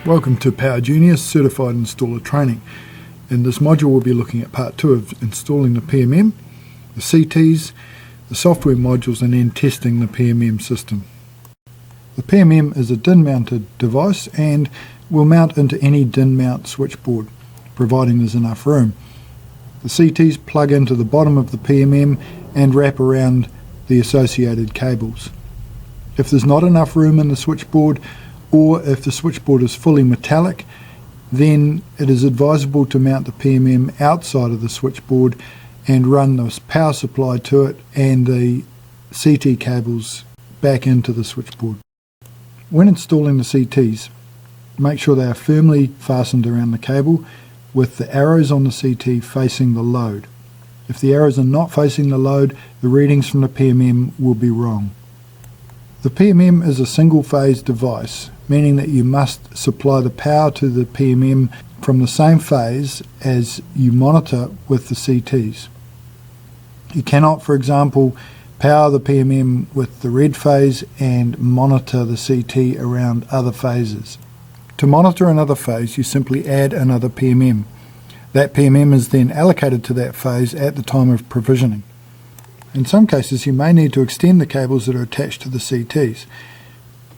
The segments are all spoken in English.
Welcome to PowerGenius Certified Installer Training. In this module we'll be looking at part 2 of installing the PMM, the CTs, the software modules and then testing the PMM system. The PMM is a DIN mounted device and will mount into any DIN mount switchboard, providing there's enough room. The CTs plug into the bottom of the PMM and wrap around the associated cables. If there's not enough room in the switchboard, or if the switchboard is fully metallic, then it is advisable to mount the PMM outside of the switchboard and run the power supply to it and the CT cables back into the switchboard. When installing the CTs, make sure they are firmly fastened around the cable with the arrows on the CT facing the load. If the arrows are not facing the load, the readings from the PMM will be wrong. The PMM is a single-phase device, meaning that you must supply the power to the PMM from the same phase as you monitor with the CTs. You cannot, for example, power the PMM with the red phase and monitor the CT around other phases. To monitor another phase, you simply add another PMM. That PMM is then allocated to that phase at the time of provisioning. In some cases, you may need to extend the cables that are attached to the CTs.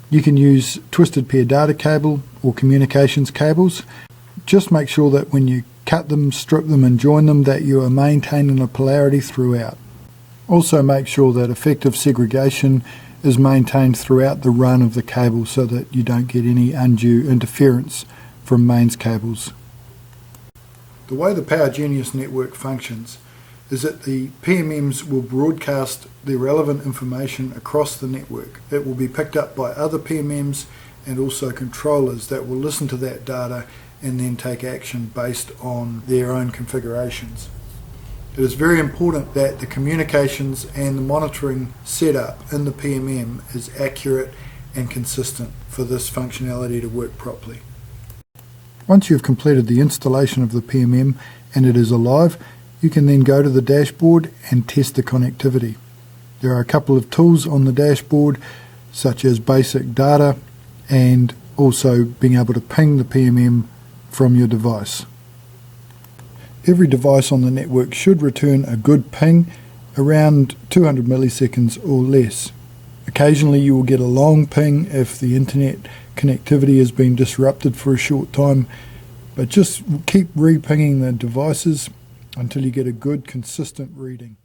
You can use twisted pair data cable or communications cables. Just make sure that when you cut them, strip them and join them, that you are maintaining a polarity throughout. Also make sure that effective segregation is maintained throughout the run of the cable so that you don't get any undue interference from mains cables. The way the PowerGenius network functions is that the PMMs will broadcast the relevant information across the network. It will be picked up by other PMMs and also controllers that will listen to that data and then take action based on their own configurations. It is very important that the communications and the monitoring setup in the PMM is accurate and consistent for this functionality to work properly. Once you've completed the installation of the PMM and it is alive, you can then go to the dashboard and test the connectivity. There are a couple of tools on the dashboard, such as basic data and also being able to ping the PMM from your device. Every device on the network should return a good ping around 200 milliseconds or less. Occasionally you will get a long ping if the internet connectivity has been disrupted for a short time, but just keep re-pinging the devices until you get a good consistent reading.